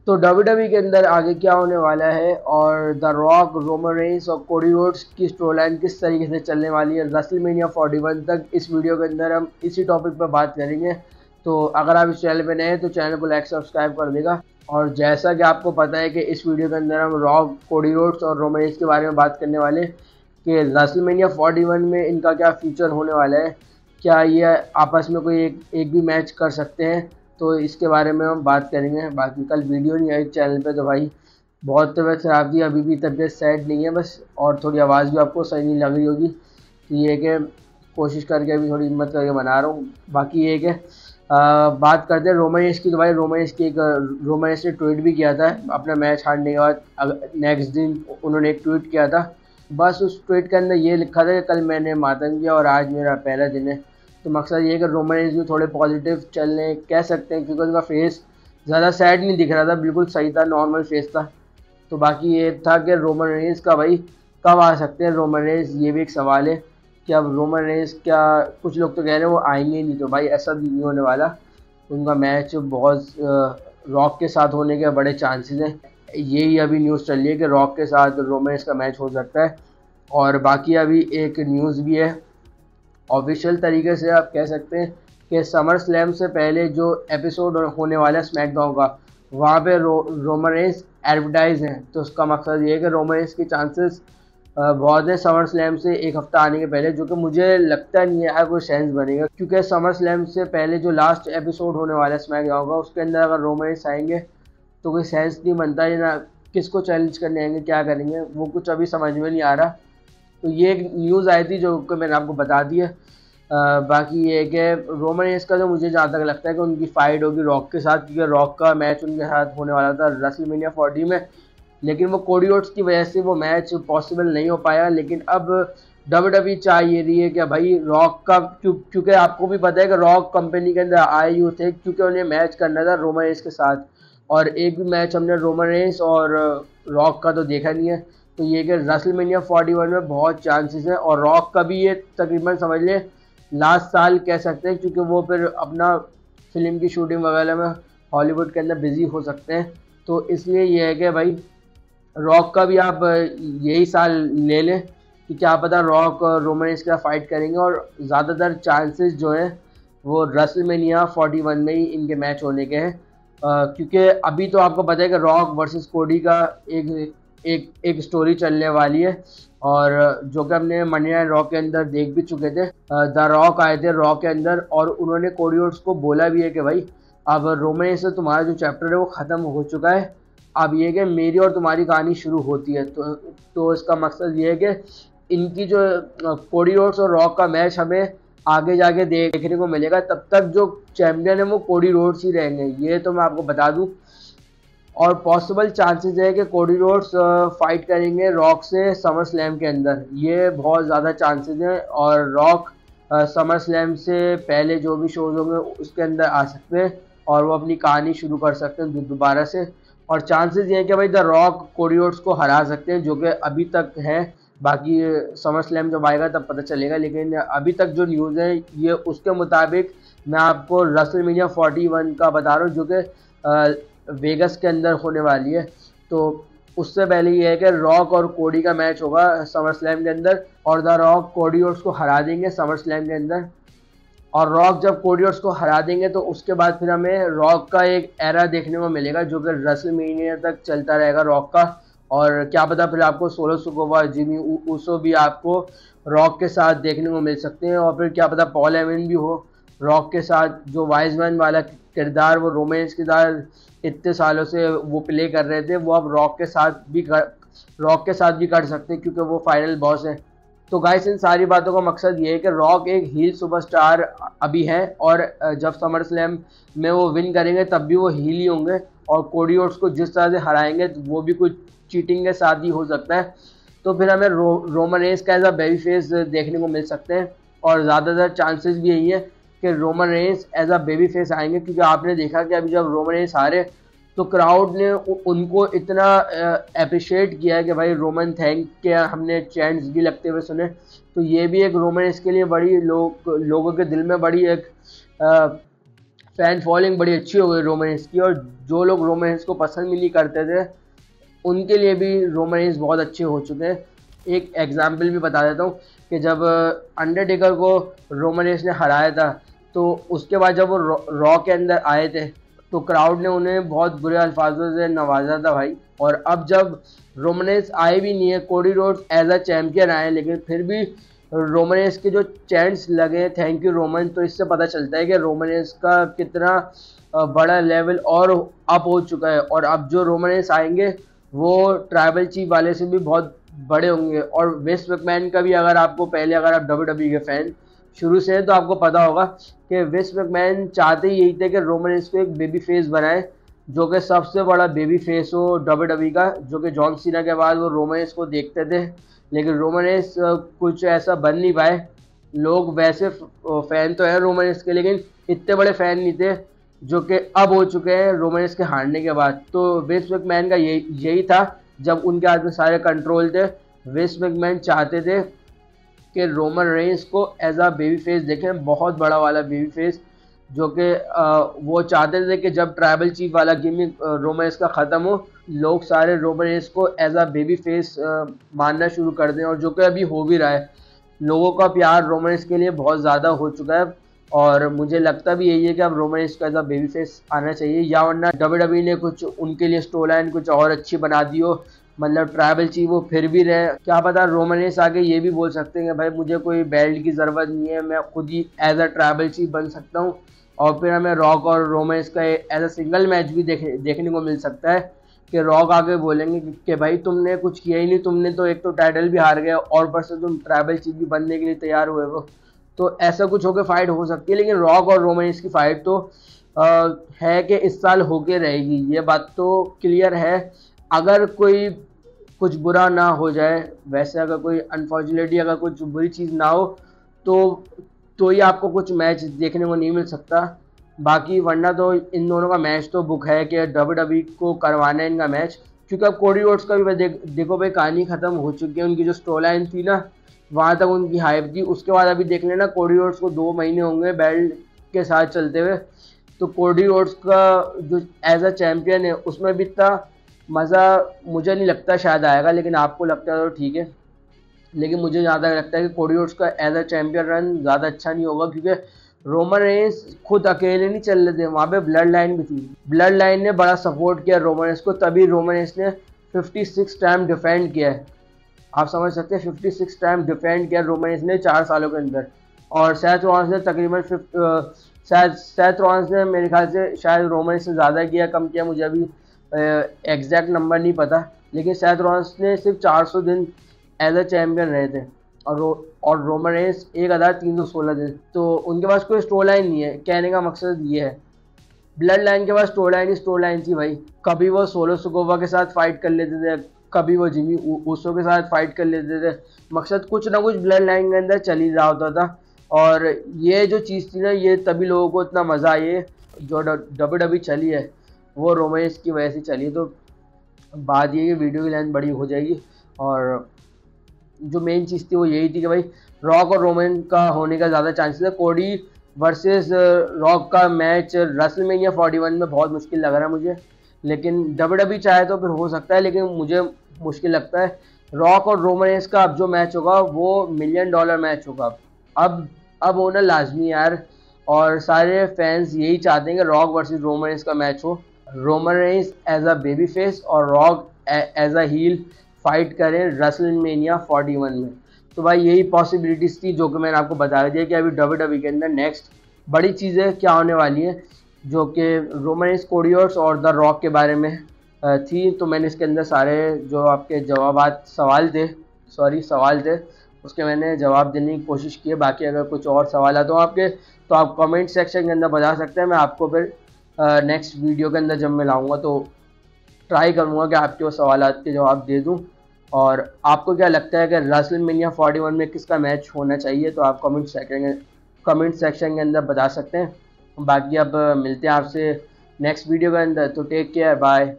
तो WWE के अंदर आगे क्या होने वाला है और द रॉक, रोमन रेंस और कोडी रोड्स की स्टोरी लाइन किस तरीके से चलने वाली है रेसलमेनिया 41 तक, इस वीडियो के अंदर हम इसी टॉपिक पर बात करेंगे। तो अगर आप इस चैनल पे नए हैं तो चैनल को लाइक सब्सक्राइब कर देगा। और जैसा कि आपको पता है कि इस वीडियो के अंदर हम रॉक, कोडी रोड्स और रोमन रेंस के बारे में बात करने वाले कि रेसलमेनिया 41 में इनका क्या फ्यूचर होने वाला है, क्या ये आपस में कोई एक भी मैच कर सकते हैं, तो इसके बारे में हम बात करेंगे। बाकी कल वीडियो नहीं आई चैनल पे तो भाई बहुत तबीयत ख़राब थी, अभी भी तबीयत सेट नहीं है बस, और थोड़ी आवाज़ भी आपको सही नहीं लग रही होगी। तो ये कि कोशिश करके अभी थोड़ी हिम्मत करके बना रहा हूँ। बाकी ये कि बात करते हैं रोमन रेंस की। तो भाई रोमन रेंस ने ट्वीट भी किया था अपना मैच हारने के बाद। नेक्स्ट दिन उन्होंने एक ट्वीट किया था, बस उस ट्वीट के अंदर ये लिखा था कि कल मैंने मातम किया और आज मेरा पहला दिन है। तो मकसद ये है कि रोमन रेंस भी थोड़े पॉजिटिव चलने कह सकते हैं, क्योंकि उनका फेस ज़्यादा सैड नहीं दिख रहा था, बिल्कुल सही था, नॉर्मल फेस था। तो बाकी ये था कि रोमन रेंस का भाई कब आ सकते हैं रोमन रेंस, ये भी एक सवाल है कि अब रोमन रेंस क्या, कुछ लोग तो कह रहे हैं वो आएंगे ही नहीं, तो भाई ऐसा भी नहीं होने वाला। उनका मैच बहुत रॉक के साथ होने के बड़े चांसेस हैं। यही अभी न्यूज़ चल रही है कि रॉक के साथ रोमन रेंस का मैच हो सकता है। और बाकी अभी एक न्यूज़ भी है, ऑफिशियल तरीके से आप कह सकते हैं कि समर स्लैम से पहले जो एपिसोड होने वाला है स्मैकडाउन का, वहाँ पे रोमन रेंस एडवर्टाइज हैं। तो उसका मकसद ये है कि रोमन रेंस की चांसेस बहुत है समर स्लैम से एक हफ्ता आने के पहले, जो कि मुझे लगता नहीं है कोई सेंस बनेगा, क्योंकि समर स्लैम से पहले जो लास्ट एपिसोड होने वाला है स्मैकडाउन का, उसके अंदर अगर रोमन रेंस आएंगे तो कोई सेंस नहीं बनता है ना, किसको चैलेंज करने आएंगे, क्या करेंगे, वो कुछ अभी समझ में नहीं आ रहा। तो ये एक न्यूज़ आई थी जो कि मैंने आपको बता दी है। बाकी ये है कि रोमन रेंस का जो मुझे जहाँ तक लगता है कि उनकी फ़ाइट होगी रॉक के साथ, क्योंकि रॉक का मैच उनके साथ होने वाला था रेसलमेनिया 40 में, लेकिन वो कोडी रोड्स की वजह से वो मैच पॉसिबल नहीं हो पाया। लेकिन अब WWE चाह ये रही है कि भाई रॉक का, क्योंकि आपको भी पता है कि रॉक कंपनी के अंदर आए हुए थे क्योंकि उन्हें मैच करना था रोमन रेंस के साथ, और एक भी मैच हमने रोमन रेंस और रॉक का तो देखा नहीं है। तो ये कि रेसलमेनिया 41 में बहुत चांसेस हैं, और रॉक का भी ये तकरीबन समझ लें लास्ट साल कह सकते हैं, क्योंकि वो फिर अपना फिल्म की शूटिंग वगैरह में हॉलीवुड के अंदर बिजी हो सकते हैं। तो इसलिए ये है कि भाई रॉक का भी आप यही साल ले लें कि क्या पता रॉक और रोमन रेंस के साथ फाइट करेंगे, और ज़्यादातर चांसेस जो हैं वो रेसलमेनिया 41 में ही इनके मैच होने के हैं। क्योंकि अभी तो आपको पता है कि रॉक वर्सेस कोडी का एक एक एक स्टोरी चलने वाली है, और जो कि हमने मंडे नाइट रॉ के अंदर देख भी चुके थे। द रॉक आए थे रॉ के अंदर और उन्होंने कोडी रोड्स को बोला भी है कि भाई अब रोमन रेंस से तुम्हारा जो चैप्टर है वो ख़त्म हो चुका है, अब ये कि मेरी और तुम्हारी कहानी शुरू होती है। तो इसका मकसद ये है कि इनकी जो कोडी रोड्स और रॉक का मैच हमें आगे जाके देखने को मिलेगा। तब तक जो चैम्पियन है वो कोडी रोड्स ही रहेंगे, ये तो मैं आपको बता दूं। और पॉसिबल चांसेस है कि कोडी रोड्स फाइट करेंगे रॉक से समर स्लैम के अंदर, ये बहुत ज़्यादा चांसेस हैं। और रॉक समर स्लैम से पहले जो भी शोज होंगे उसके अंदर आ सकते हैं और वो अपनी कहानी शुरू कर सकते हैं दोबारा से। और चांसेस ये हैं कि भाई द रॉक कोडी रोड्स को हरा सकते हैं, जो कि अभी तक है। बाकी समर स्लैम जब आएगा तब पता चलेगा, लेकिन अभी तक जो न्यूज़ है ये उसके मुताबिक मैं आपको रेसलमेनिया 41 का बता रहा हूँ, जो कि वेगस के अंदर होने वाली है। तो उससे पहले ये है कि रॉक और कोडी का मैच होगा समर स्लैम के अंदर, और द रॉक कोडी रोड्स को हरा देंगे समर स्लैम के अंदर। और रॉक जब कोडी रोड्स को हरा देंगे तो उसके बाद फिर हमें रॉक का एक एरा देखने को मिलेगा, जो कि रेसलमेनिया तक चलता रहेगा रॉक का। और क्या पता फिर आपको सोलो सिकोवा, जिमी ऊसो भी आपको रॉक के साथ देखने को मिल सकते हैं, और फिर क्या पता पॉल हेमन भी हो रॉक के साथ। जो वाइजमैन वाला किरदार वो रोमन रेंस के किरदार इतने सालों से वो प्ले कर रहे थे, वो अब रॉक के साथ भी कर सकते हैं, क्योंकि वो फाइनल बॉस है। तो गाइस इन सारी बातों का मकसद ये है कि रॉक एक हील सुपरस्टार अभी है, और जब समर स्लैम में वो विन करेंगे तब भी वो हील ही होंगे, और कोडी रोड्स को जिस तरह से हराएंगे वो भी कुछ चीटिंग के साथ ही हो सकता है। तो फिर हमें रोमन रेंस का एज अ बेबी फेस देखने को मिल सकते हैं, और ज़्यादातर चांसेस भी यही है कि Roman Reigns as a baby face आएंगे, क्योंकि आपने देखा कि अभी जब रोमन रेंस हारे तो क्राउड ने उनको इतना अप्रिशिएट किया है कि भाई रोमन थैंक के हमने चैंट्स भी लगते हुए सुने। तो ये भी एक रोमन रेंस के लिए बड़ी लोगों के दिल में बड़ी एक फ़ैन फॉलोइंग बड़ी अच्छी हो गई रोमन रेंस की, और जो लोग रोमन रेंस को पसंद भी नहीं करते थे उनके लिए भी रोमन रेंस बहुत अच्छे हो चुके हैं। एक एग्जाम्पल भी बता देता हूँ कि जब अंडरटेकर को रोमन रेंस ने हराया था, तो उसके बाद जब वो रॉ के अंदर आए थे तो क्राउड ने उन्हें बहुत बुरे अल्फाजों से नवाजा था भाई। और अब जब रोमन रेंस आए भी नहीं है, Cody Rhodes as a champion आए, लेकिन फिर भी रोमन रेंस के जो चैंट्स लगे थैंक यू रोमन, तो इससे पता चलता है कि रोमन रेंस का कितना बड़ा लेवल और अप हो चुका है। और अब जो रोमन रेंस आएंगे वो ट्राइबल चीफ वाले से भी बहुत बड़े होंगे। और विंस मैकमैन का भी, अगर आपको पहले, अगर आप डब्ल्यूडब्ल्यूई के फैन शुरू से है तो आपको पता होगा कि विंस मैकमैन चाहते ही यही थे कि रोमन रेंस को एक बेबी फेस बनाए, जो कि सबसे बड़ा बेबी फेस हो डब्ल्यूडब्ल्यूई का, जो कि जॉन सीना के बाद वो रोमन रेंस को देखते थे। लेकिन रोमन रेंस कुछ ऐसा बन नहीं पाए। लोग वैसे फ़ैन तो हैं रोमन रेंस के, लेकिन इतने बड़े फ़ैन नहीं थे जो कि अब हो चुके हैं रोमन रेंस के हारने के बाद। तो विंस मैकमैन का यही था, जब उनके हाथ में सारे कंट्रोल थे, विंस मैकमैन चाहते थे कि रोमन रेंस को एज अ बेबी फेस देखें, बहुत बड़ा वाला बेबी फेस, जो कि वो चाहते थे कि जब ट्राइबल चीफ वाला गिमिक रोमन रेंस का ख़त्म हो, लोग सारे रोमन रेंस को एज अ बेबी फेस मानना शुरू कर दें, और जो कि अभी हो भी रहा है। लोगों का प्यार रोमन रेंस के लिए बहुत ज़्यादा हो चुका है, और मुझे लगता भी यही है कि अब रोमन रेंस को एज अ बेबी फेस आना चाहिए, या वरना डब्ल्यूडब्ल्यूई ने कुछ उनके लिए स्टोरी लाइन कुछ और अच्छी बना दी हो, मतलब ट्राइबल चीफ वो फिर भी रहे। क्या पता रोमन रेंस आगे ये भी बोल सकते हैं कि भाई मुझे कोई बेल्ट की ज़रूरत नहीं है, मैं खुद ही एज अ ट्राइबल चीफ बन सकता हूँ, और फिर हमें रॉक और रोमन रेंस का एज अ सिंगल मैच भी देखने को मिल सकता है कि रॉक आगे बोलेंगे कि भाई तुमने कुछ किया ही नहीं, तुमने तो एक तो टाइटल भी हार गए और ऊपर से तुम ट्राइबल चीफ भी बनने के लिए तैयार हुए हो। तो ऐसा कुछ होकर फाइट हो सकती है, लेकिन रॉक और रोमन रेंस की फाइट तो है कि इस साल होके रहेगी, ये बात तो क्लियर है। अगर कोई कुछ बुरा ना हो जाए, वैसे अगर कोई अनफॉर्चुनेटली अगर कुछ बुरी चीज़ ना हो तो ही आपको कुछ मैच देखने को नहीं मिल सकता। बाकी वरना तो इन दोनों का मैच तो बुक है कि डब्ल्यूडब्ल्यूई को करवाना है इनका मैच, क्योंकि अब कोडी रोड्स का भी देखो भाई कहानी ख़त्म हो चुकी है। उनकी जो स्टोरी लाइन थी ना, वहाँ तक उनकी हाइप थी, उसके बाद अभी देख लेना कोडी रोड्स को 2 महीने होंगे बेल्ट के साथ चलते हुए, तो कोडी रोड्स का जो एज अ चैम्पियन है उसमें भी इतना मज़ा मुझे नहीं लगता शायद आएगा, लेकिन आपको लगता है तो ठीक है। लेकिन मुझे ज़्यादा लगता है कि कोडी रोड्स का एज अ चैम्पियन रन ज़्यादा अच्छा नहीं होगा, क्योंकि रोमन रेंस खुद अकेले नहीं चल रहे थे, वहाँ पे ब्लड लाइन भी थी। ब्लड लाइन ने बड़ा सपोर्ट किया रोमन रेंस को, तभी रोमन रेंस ने 56 टाइम डिफेंड किया है। आप समझ सकते हैं 56 टाइम डिफेंड किया रोमन रेंस ने 4 सालों के अंदर। और सेथ रॉलिन्स ने तकरीबन सेथ रॉलिन्स ने मेरे ख्याल से शायद रोमन रेंस से ज़्यादा किया, कम किया, मुझे अभी एग्जैक्ट नंबर नहीं पता, लेकिन सेथ रॉलिन्स ने सिर्फ 400 दिन एज अ चैम्पियन रहे थे, और रोमन रेंस 1316 दिन। तो उनके पास कोई स्टोरी लाइन नहीं है, कहने का मकसद ये है। ब्लड लाइन के पास स्टोरी लाइन थी भाई, कभी वो सोलो सिकोवा के साथ फाइट कर लेते थे, कभी वो जिमी ऊसो के साथ फाइट कर लेते थे, मकसद कुछ ना कुछ ब्लड लाइन के अंदर चल ही रहा होता था। और ये जो चीज़ थी ना, ये तभी लोगों को इतना मज़ा आई है। जो डब्ल्यूडब्ल्यूई चली है वो रोमन रेंस की वजह से चली, तो बात ये कि वीडियो की लेंथ बड़ी हो जाएगी, और जो मेन चीज़ थी वो यही थी कि भाई रॉक और रोमन का होने का ज़्यादा चांसेस है। कोडी वर्सेस रॉक का मैच रेसलमेनिया 41 में बहुत मुश्किल लग रहा है मुझे, लेकिन डब्ल्यूडब्ल्यूई चाहे तो फिर हो सकता है, लेकिन मुझे मुश्किल लगता है। रॉक और रोमन रेंस का अब जो मैच होगा वो $1 मिलियन मैच होगा। अब होना लाजमी यार, और सारे फैंस यही चाहते हैं कि रॉक वर्सेस रोमन रेंस का मैच हो, Roman Reigns as a baby face और Rock as a heel fight करें रेसलमेनिया 41 में। तो भाई यही पॉसिबिलिटीज़ थी जो कि मैंने आपको बता दिया कि अभी डब्ल्यूडब्ल्यूई के अंदर नेक्स्ट बड़ी चीज़ें क्या होने वाली है, जो कि रोमन रेंस, कोडी रोड्स और द रॉक के बारे में थी। तो मैंने इसके अंदर सारे जो आपके सवाल थे उसके मैंने जवाब देने की कोशिश की है। बाकी अगर कुछ और सवाल हो आपके, तो आप कमेंट सेक्शन के अंदर बता सकते हैं, मैं आपको फिर नेक्स्ट वीडियो के अंदर जब मैं लाऊँगा तो ट्राई करूँगा कि आपके वो सवालात के जवाब दे दूँ। और आपको क्या लगता है कि रेसलमेनिया 41 में किसका मैच होना चाहिए, तो आप कमेंट सेक्शन के अंदर बता सकते हैं। बाकी अब मिलते हैं आपसे नेक्स्ट वीडियो के अंदर, तो टेक केयर, बाय।